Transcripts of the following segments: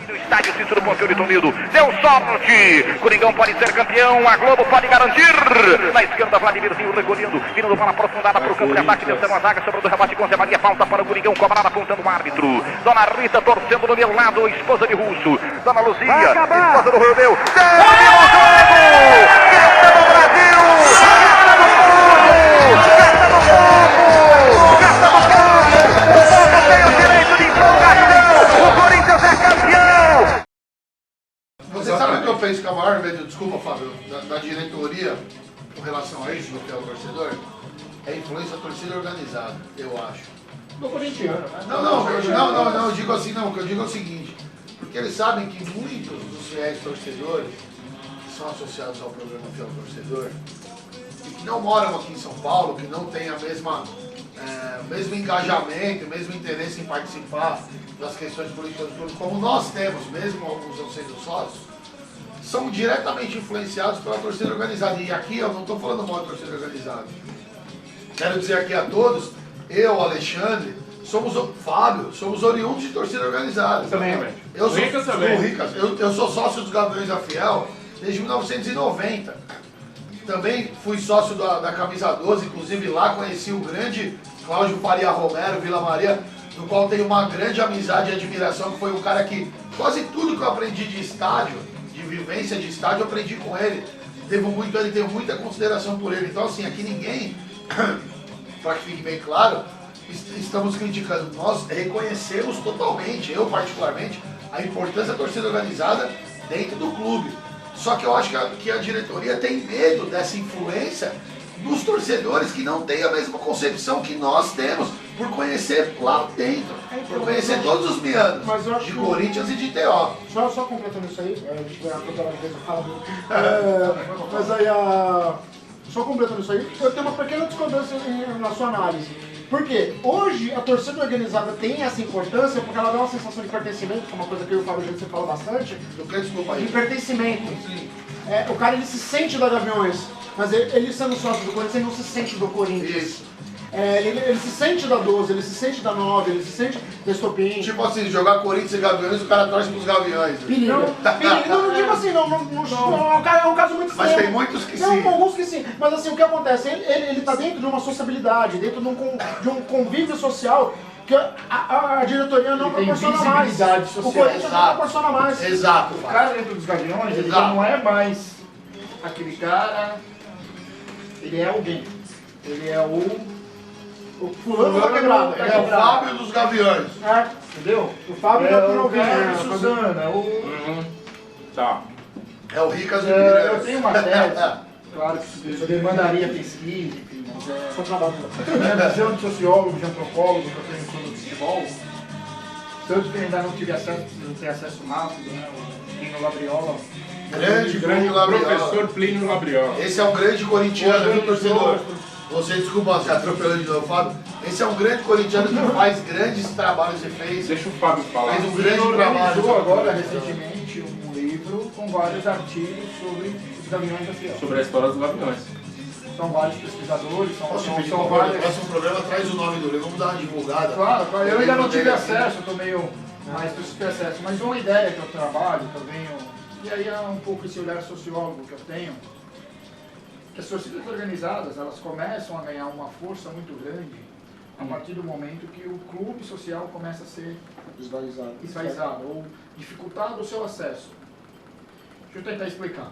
No estádio Cícero Pompeu de Toledo, deu sorte, Coringão pode ser campeão, a Globo pode garantir, na esquerda Vladimirzinho recolhendo, vindo bola aprofundada para o campo de ataque, descendo a zaga, sobrando o rebate com Zé Maria, falta para o Coringão, cobrada apontando o árbitro, Dona Rita torcendo do meu lado, esposa de Russo, Dona Luzia, esposa do Rodeu, terminou o jogo, festa do Brasil, festa do povo, festa do povo, festa do povo, o povo tem o direito de empolgação, o Corinthians é campeão. Você sabe o que eu penso que é o maior medo, desculpa Fábio, da diretoria com relação a isso, do que é o torcedor? É a influência da torcida organizada, eu acho. Do corintiano, né? Não, eu digo assim não, o que eu digo é o seguinte, porque eles sabem que muitos dos fiéis torcedores que são associados ao programa Fiel Torcedor e que não moram aqui em São Paulo, que não têm a mesmo engajamento, o mesmo interesse em participar das questões políticas do clube, como nós temos, mesmo alguns não sendo sócios, são diretamente influenciados pela torcida organizada. E aqui eu não estou falando mal de torcida organizada. Quero dizer aqui a todos, eu, Alexandre, Fábio, somos oriundos de torcida organizada. Também, velho. Eu sou Ricas também. Ricas. Eu sou sócio dos Gaviões da Fiel desde 1990. Também fui sócio da Camisa 12, inclusive lá conheci o grande Cláudio Faria Romero, Vila Maria, do qual tenho uma grande amizade e admiração, que foi um cara que quase tudo que eu aprendi de estádio, de vivência de estádio, eu aprendi com ele. Devo muito a ele, tenho muita consideração por ele. Então assim, aqui ninguém, para que fique bem claro, estamos criticando. Nós reconhecemos totalmente, eu particularmente, a importância da torcida organizada dentro do clube. Só que eu acho que a diretoria tem medo dessa influência dos torcedores que não têm a mesma concepção que nós temos, por conhecer lá dentro, por conhecer todos os meandros de Corinthians e de TO. Só completando isso aí, a gente vai atropelar de vez eu falo. Mas aí, só completando isso aí, eu tenho uma pequena discordância na sua análise. Por quê? Hoje a torcida organizada tem essa importância porque ela dá uma sensação de pertencimento, que é uma coisa que eu e o Fábio você fala bastante. Eu quero desculpa aí. De pertencimento. Sim. O cara ele se sente da Gaviões, mas ele sendo sócio do Corinthians, ele não se sente do Corinthians. Isso. Ele se sente da 12, ele se sente da 9, ele se sente da Estopim. Tipo assim, jogar Corinthians e Gaviões, o cara torce pros Gaviões. Não digo assim, não, é um caso muito Mas extremo. tem muitos que Não, sim. alguns que sim. Mas assim, o que acontece? Ele tá dentro de uma sociabilidade, dentro de um convívio social que a diretoria não proporciona mais. Social. O Corinthians não proporciona mais. Exato. O cara dentro dos Gaviões, ele já não é mais aquele cara, ele é alguém. Ele é o fulano da quebrada. Ele é o Fábio dos Gaviões. Entendeu? O Fábio o cara de Suzana, Tá. É o Ricas e o Eu tenho uma tese, claro que isso demandaria pesquisa, enfim, mas Só trabalho. minha visão de sociólogo, de antropólogo, que eu tenho sobre o futebol, tanto que ainda não tive acesso, preciso ter acesso rápido, né? O Plínio Labriola. Grande Labriola. Professor Plínio Labriola. Esse é um grande corintiano, viu, torcedor? Você, desculpa, você atropelou de novo, Fábio. Esse é um grande corintiano que faz grandes trabalhos e fez. Deixa o Fábio falar. Fez um Ele grande trabalho. organizou agora, recentemente, um livro com vários artigos sobre os Gaviões da Fiel. Sobre a história dos Gaviões. São vários pesquisadores, Posso pedir são por favor, no vários... próximo programa traz o nome do livro, vamos dar uma divulgada. Claro, eu ainda não tive acesso. acesso, eu tô meio mais preciso ter acesso, mas uma ideia que eu trabalho, que eu venho, e aí é um pouco esse olhar sociólogo que eu tenho, que as torcidas organizadas, elas começam a ganhar uma força muito grande a partir do momento que o clube social começa a ser esvaziado ou dificultado o seu acesso. Deixa eu tentar explicar.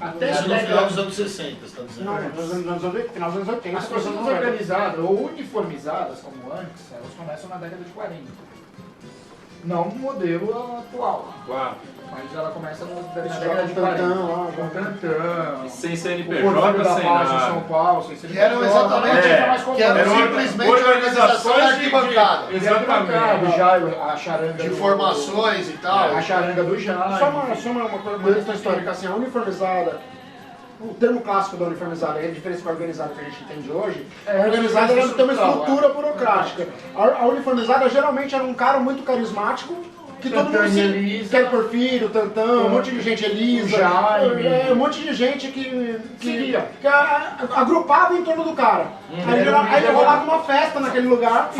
Até Isso a no final década... dos anos 60, você está dizendo? Não, final dos anos 80. As torcidas organizadas ou uniformizadas, como antes, elas começam na década de 40. Não no modelo atual, Claro. mas ela começa na década de 40. Com Tantão, Sem o CNPJ, Porfírio da sem Paz em nada. São Paulo, sem CNPJ. Que eram exatamente, que eram eram simplesmente organização da arquibancada. Exatamente. A charanga De do- informações e tal. A charanga do Jaime. Só uma questão histórica, assim, a uniformizada, o termo clássico da uniformizada, a diferença com a organizada que a gente entende hoje, a organizada ela tem uma estrutura burocrática. A uniformizada geralmente era um cara muito carismático, que todo mundo Tantã e se... Elisa. Kelly Porfírio, Tantã, um monte de gente, Elisa, O Jaime. um monte de gente que Seguia. agrupava em torno do cara. Aí rolava uma festa naquele lugar.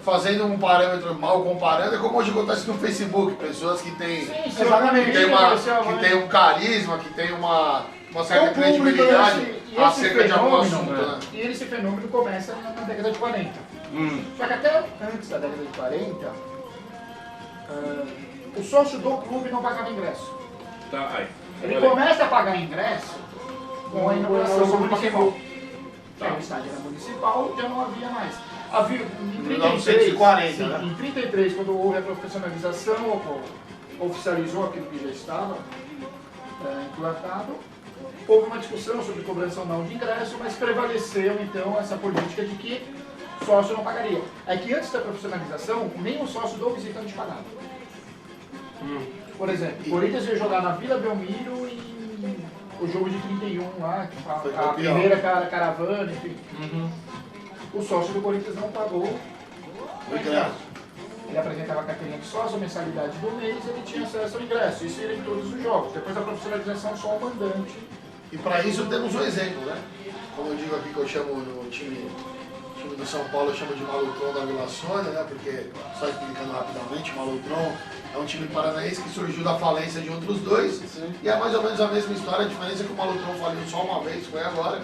Fazendo um parâmetro mal comparando, é como hoje acontece no Facebook, pessoas que têm, Exatamente. que tem um carisma, que tem uma certa Tem um público, credibilidade E esse acerca de algum fenômeno, assunto, né? E esse fenômeno começa na década de 40. Só que até antes da década de 40, o sócio do clube não pagava ingresso. Tá, aí. Ele Olha aí. começa a pagar ingresso com a inauguração do municipal. Tá. O estádio era municipal, já não havia mais. Havia em 1940, sim, né? em 33, quando houve a profissionalização, oficializou aquilo que já estava implantado, houve uma discussão sobre cobrança ou não de ingresso, mas prevaleceu então essa política de que sócio não pagaria. É que antes da profissionalização, nem o sócio do visitante pagava. Por exemplo, o Corinthians ia jogar na Vila Belmiro e o jogo de 31 lá, que Foi a campeão. primeira caravana, enfim. O sócio do Corinthians não pagou o ingresso. Ele apresentava a carteirinha de sócio, a mensalidade do mês, ele tinha acesso ao ingresso. Isso era em todos os jogos. Depois da profissionalização, só o mandante. E para isso temos um exemplo, né? Como eu digo aqui que eu chamo no time do São Paulo, eu chamo de Malutron da Vila Sônia, né? Porque, só explicando rapidamente, o Malutron é um time paranaense que surgiu da falência de outros dois. E é mais ou menos a mesma história, a diferença é que o Malutron faliu só uma vez, foi agora.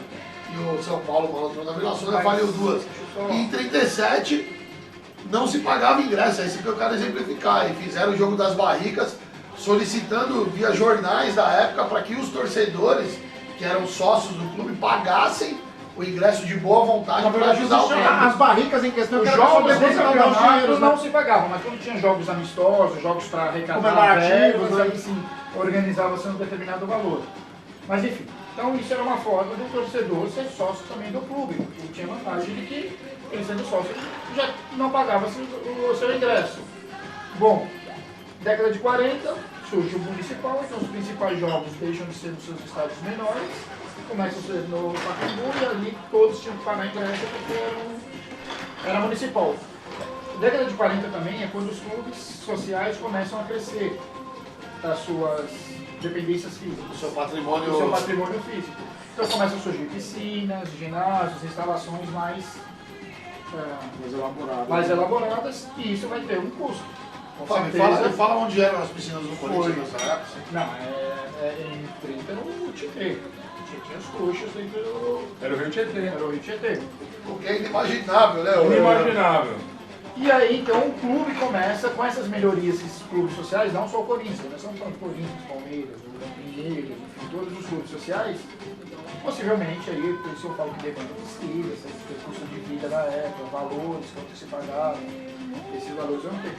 E o São Paulo, o Malutron da Vila Sônia, faliu duas. E em 37 não se pagava ingresso, é isso que eu quero exemplificar. E fizeram o jogo das barricas, solicitando via jornais da época para que os torcedores, que eram sócios do clube, pagassem o ingresso de boa vontade para ajudar o clube. As barricas em questão, Os que jogos depois desse não dão os campeonato dinheiros, não né? se pagavam, mas quando tinha jogos amistosos, jogos para arrecadar Comemorativos, verbas, né? aí sim, organizava-se um determinado valor. Mas enfim, então isso era uma forma do torcedor ser sócio também do clube, porque tinha vantagem de que ele sendo sócio já não pagava o seu ingresso. Bom, década de 40, surge o municipal, então os principais jogos deixam de ser nos seus estádios menores, começam a ser no Pacaembu e ali todos tinham que pagar ingresso porque era municipal. Década de 40 também é quando os clubes sociais começam a crescer das suas dependências físicas, O seu patrimônio. do seu patrimônio físico. Então começam a surgir piscinas, ginásios, instalações mais elaboradas e isso vai ter um custo. Com Fábio, certeza. me fala onde eram as piscinas do Corinthians Foi. nessa época. Não, em 30 no Tietê. Tinha os coxos dentro do... Era o Rio Tietê. Era o Rio Tietê. O que é inimaginável, né? Inimaginável. E aí, então, o clube começa com essas melhorias, esses clubes sociais, não só o Corinthians, nós estamos falando do Corinthians, Palmeiras, o Pinheiros, enfim, todos os clubes sociais, possivelmente aí, por isso eu falo que demanda pesquisa, o custo de vida da época, valores, quanto se pagavam, esses valores eu não tenho.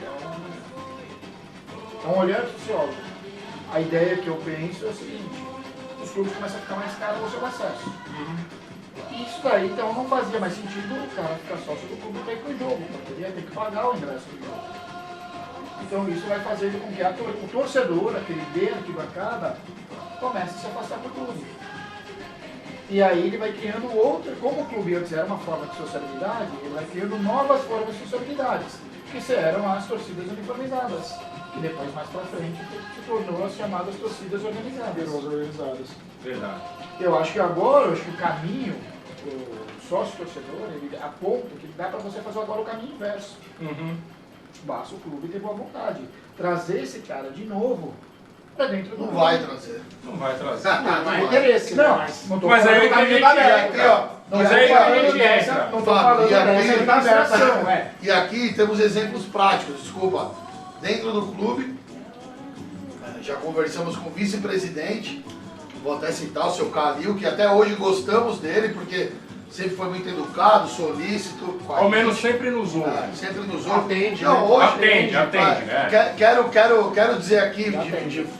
Então, olhando para o sociólogo, a ideia que eu penso é o seguinte, os clubes começam a ficar mais caros o seu acesso. E isso daí, então, não fazia mais sentido o cara ficar sócio do clube para ir pro jogo, porque ele ia ter que pagar o ingresso do jogo. Então isso vai fazer com que o torcedor, aquele de arquibancada, comece a se afastar do clube. E aí ele vai criando outra, como o clube antes era uma forma de sociabilidade, ele vai criando novas formas de sociabilidades, que eram as torcidas uniformizadas, que depois, mais pra frente, se tornou as chamadas torcidas organizadas. Verdade. Eu acho que agora, o caminho, o sócio-torcedor, ele aponta que dá para você fazer agora o caminho inverso. Basta o clube ter boa vontade. Trazer esse cara de novo para dentro do Não clube. vai trazer. Não vai trazer. Não é interesse, né? Não tô Mas falando aí da que a gente aberta. entra. Não Mas tô aí que a falando gente dessa, entra. não tô Fábio, falando e aqui dessa ele tá administração, E aqui temos exemplos práticos, desculpa. Dentro do clube, já conversamos com o vice-presidente, vou até citar o seu Calil, que até hoje gostamos dele, porque sempre foi muito educado, solícito. Ao menos sempre nos ouve. Sempre nos ouve. Atende, Não, né? hoje, Atende, né? Quero dizer aqui,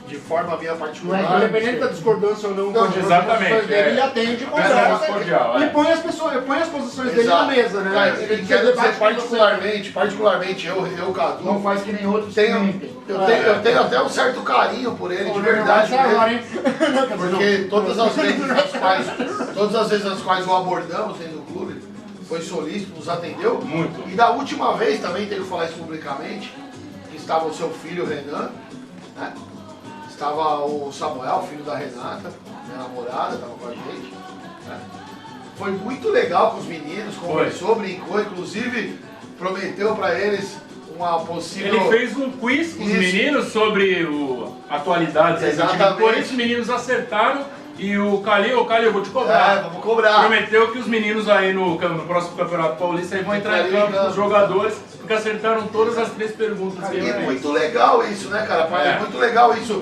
de forma minha particular, Independente da discordância ou não, Não, com as exatamente, posições dele, ele é. atende, Apenas conversa cordial, e é. põe as pessoas, põe as posições dele Exato. na mesa, né? E quero dizer particularmente, eu, Cadu, Não faz que nem outros tenho, sentem. eu tenho até um certo carinho por ele, de verdade mesmo. Porque todas as vezes nas quais o abordamos dentro do clube, foi solícito, nos atendeu. Muito. E da última vez, também tenho que falar isso publicamente, que estava o seu filho Renan, né? Estava o Samuel, filho da Renata, minha namorada, estava com a gente. Né? Foi muito legal com os meninos, conversou, brincou, inclusive prometeu para eles uma possível... Ele fez um quiz com os meninos sobre atualidades. Exatamente. Os meninos acertaram e o Calil, eu vou te cobrar. Vamos cobrar. Prometeu que os meninos aí no próximo Campeonato Paulista aí vão entrar em campo com os jogadores, porque acertaram todas as 3 perguntas. E é muito legal isso, né, cara? É muito legal isso.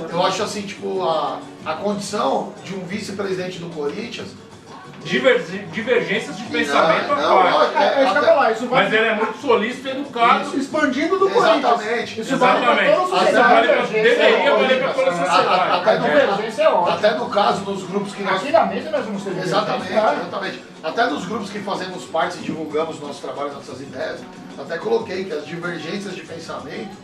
Eu acho assim, tipo, a condição de um vice-presidente do Corinthians... Divergências de pensamento à parte. Mas ele é muito solícito e educado. Isso, expandindo do Exatamente. Corinthians. Isso Exatamente. Deveria valer para toda a sociedade. Até no caso dos grupos que nós... Aqui na mesa nós vamos ter Exatamente. Até nos grupos que fazemos parte e divulgamos nosso trabalho, nossas ideias, até coloquei que as divergências de pensamento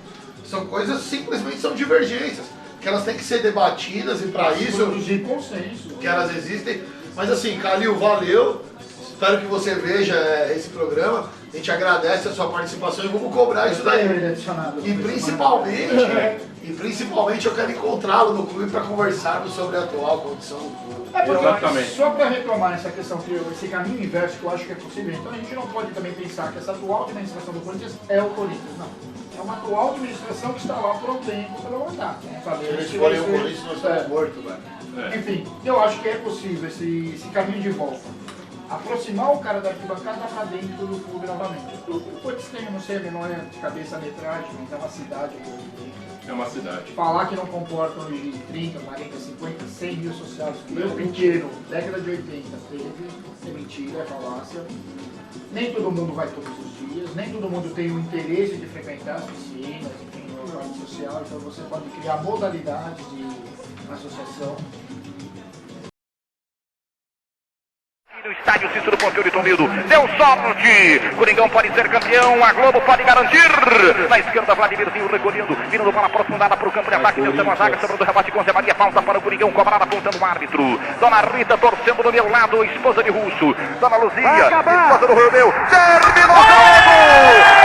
são coisas, simplesmente são divergências, que elas têm que ser debatidas e para isso... Produzir consenso. Que elas existem. Mas assim, Calil, valeu. Espero que você veja esse programa. A gente agradece a sua participação e vamos cobrar isso daí. E principalmente eu quero encontrá-lo no clube para conversarmos sobre a atual condição do clube. Exatamente. Só para retomar essa questão, esse caminho inverso que eu acho que é possível, então a gente não pode também pensar que essa atual administração do Corinthians é o Corinthians, não. É uma atual administração que está lá por um tempo pelo mandato. Se eles forem o Corinthians, nós estamos mortos, velho. Enfim, eu acho que é possível esse caminho de volta. Aproximar o cara da arquibancada para dentro do clube novamente. O Corinthians tem, não sei a menor de cabeça a metragem, mas é uma cidade. É uma cidade. Falar que não comportam hoje 30, 40, 50, 100 mil associados, que eu pequeno, década de 80, teve, é mentira, é falácia. Nem todo mundo vai todos os dias, nem todo mundo tem o interesse de frequentar as piscinas, enfim, o parte social, então você pode criar modalidades de associação. No estádio Cícero Pompeu de Toledo, deu sorte, Coringão pode ser campeão, a Globo pode garantir, na esquerda Vladimirzinho recolhendo, vindo bola aprofundada para o campo de ataque, tentando a zaga, sobrando o rebate com Zé Maria, falta para o Coringão, cobrada apontando o árbitro, Dona Rita torcendo do meu lado, esposa de Russo, Dona Luzia, esposa do Romeu, terminou o jogo!